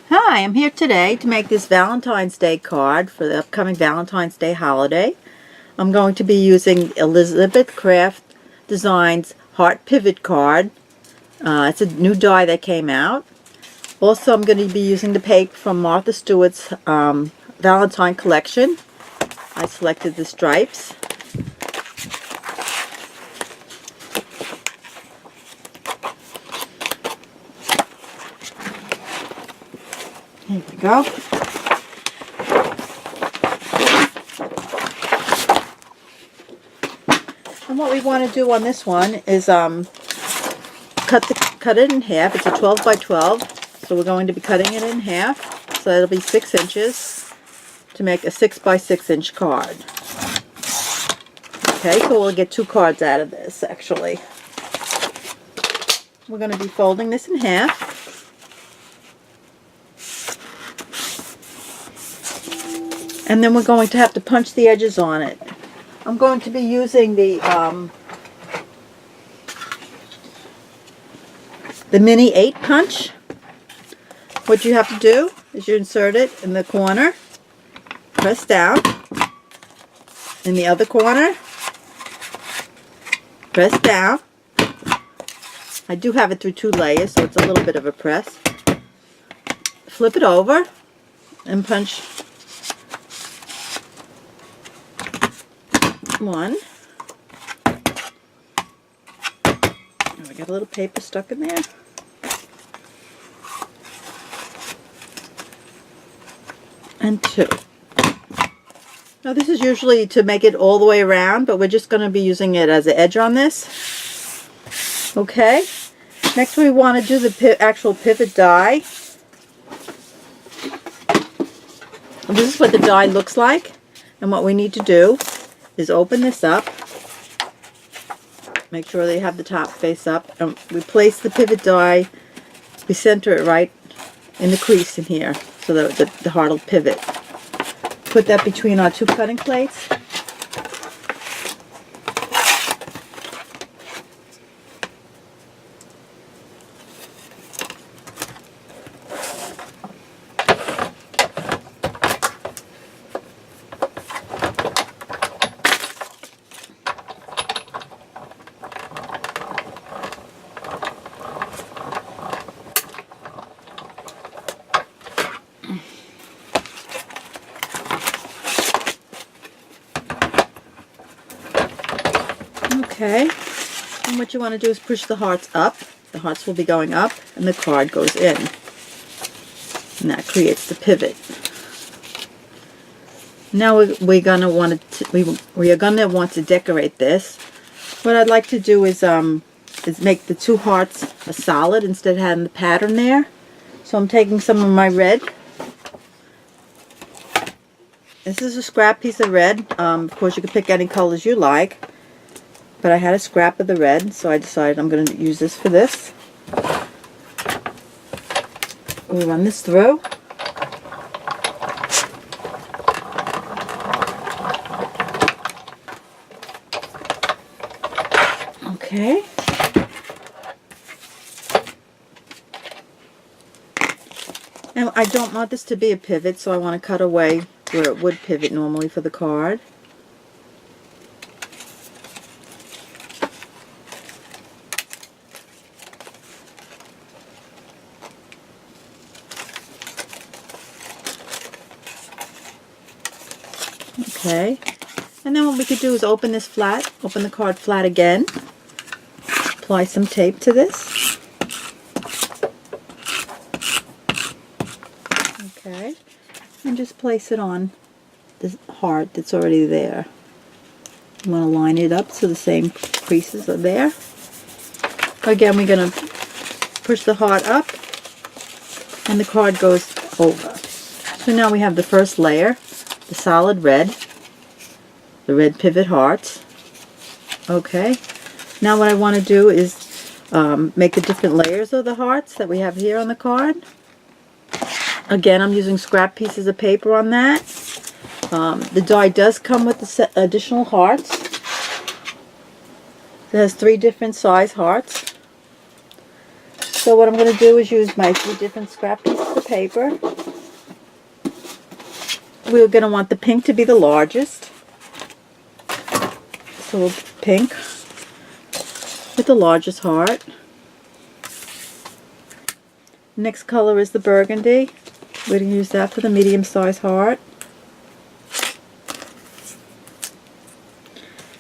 Hi, I'm here today to make this Valentine's Day card for the upcoming Valentine's Day holiday. I'm going to be using Elizabeth Craft Designs Heart Pivot card. It's a new die that came out. Also, I'm going to be using the paper from Martha Stewart's Valentine collection. I selected the stripes. Here we go. And what we want to do on this one is cut it in half. It's a 12 by 12, so we're going to be cutting it in half. So it'll be 6 inches to make a 6 by 6 inch card. Okay, so we'll get 2 cards out of this actually. We're going to be folding this in half. And then we're going to have to punch the edges on it. I'm going to be using the mini 8 punch. What you have to do is you insert it in the corner, press down, in the other corner, press down. I do have it through 2 layers, so it's a little bit of a press. Flip it over and punch one. Oh, I got a little paper stuck in there. And 2. Now this is usually to make it all the way around, but we're just going to be using it as an edge on this. Okay. Next we want to do the actual pivot die. This is what the die looks like, and what we need to do is open this up, make sure they have the top face up, and we place the pivot die, we center it right in the crease in here so that the heart will pivot. Put that between our 2 cutting plates. Okay, and what you want to do is push the hearts up. The hearts will be going up, and the card goes in. And that creates the pivot. Now we're gonna want to decorate this. What I'd like to do is make the 2 hearts a solid instead of having the pattern there. So I'm taking some of my red. This is a scrap piece of red. Of course, you can pick any colors you like. But I had a scrap of the red, so I decided I'm going to use this for this. We'll run this through. Okay. And I don't want this to be a pivot, so I want to cut away where it would pivot normally for the card. Okay, and then what we could do is open this flat, open the card flat again, apply some tape to this. Okay, and just place it on the heart that's already there. You want to line it up so the same creases are there. Again, we're going to push the heart up, and the card goes over. So now we have the first layer, the solid red. The red pivot hearts. Okay, now what I want to do is make the different layers of the hearts that we have here on the card. Again, I'm using scrap pieces of paper on that. The die does come with the additional hearts. It has 3 different size hearts. So what I'm going to do is use my 3 different scrap pieces of paper. We're going to want the pink to be the largest. So we'll pink with the largest heart. Next color is the burgundy. We're going to use that for the medium-sized heart.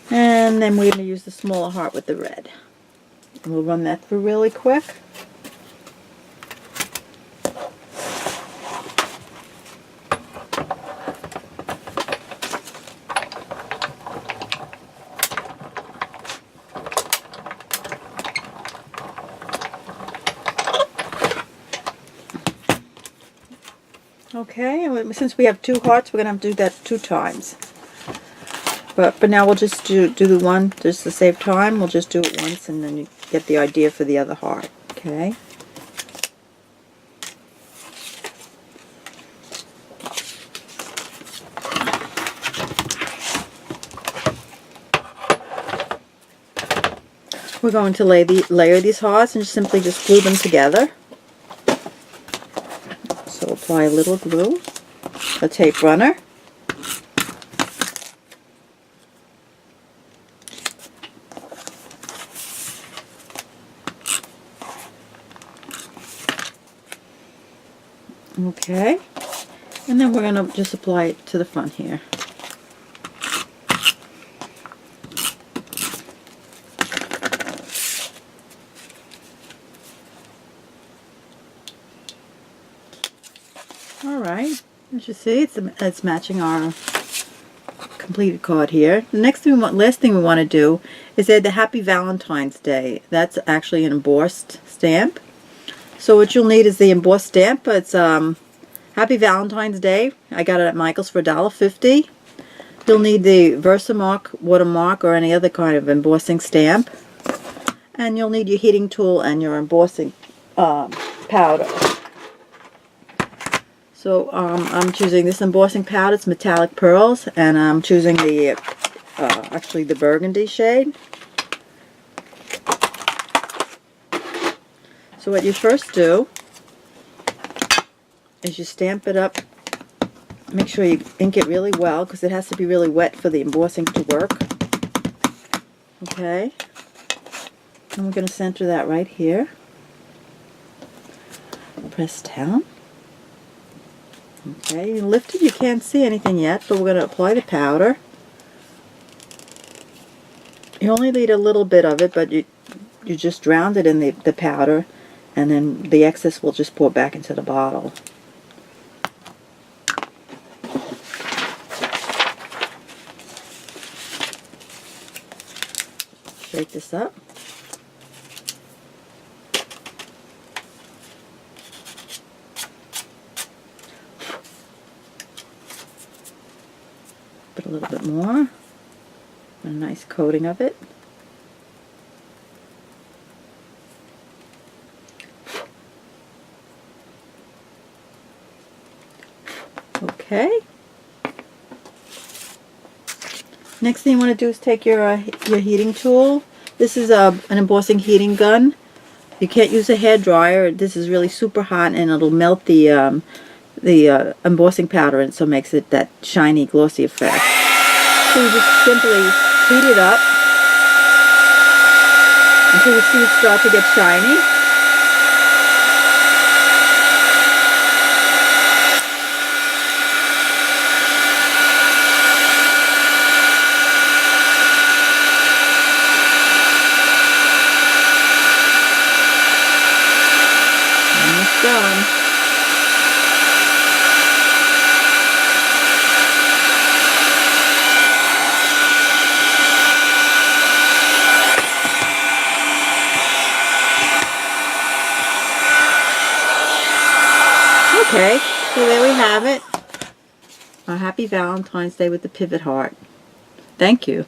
And then we're going to use the smaller heart with the red. And we'll run that through really quick. Okay, and since we have 2 hearts, we're going to have to do that 2 times. But for now, we'll just do the one just to save time. We'll just do it once, and then you get the idea for the other heart. Okay. We're going to layer these hearts and simply just glue them together. So apply a little glue, a tape runner. Okay, and then we're going to just apply it to the front here. Alright, as you see, it's matching our completed card here. The last thing we want to do is add the Happy Valentine's Day. That's actually an embossed stamp. So what you'll need is the embossed stamp. It's Happy Valentine's Day. I got it at Michael's for $1.50. You'll need the Versamark watermark or any other kind of embossing stamp. And you'll need your heating tool and your embossing powder. So I'm choosing this embossing powder. It's metallic pearls, and I'm choosing the actually the burgundy shade. So what you first do is you stamp it up. Make sure you ink it really well because it has to be really wet for the embossing to work. Okay, and we're going to center that right here. Press down. Okay, you lift it. You can't see anything yet, but we're going to apply the powder. You only need a little bit of it, but you just drown it in the powder, and then the excess will just pour back into the bottle. Shake this up. Put a little bit more. A nice coating of it. Okay. Next thing you want to do is take your heating tool. This is an embossing heating gun. You can't use a hair dryer. This is really super hot, and it'll melt the embossing powder, and so makes it that shiny, glossy effect. So you just simply heat it up until you see it start to get shiny. And it's done. Okay, so there we have it. Our Happy Valentine's Day with the pivot heart. Thank you.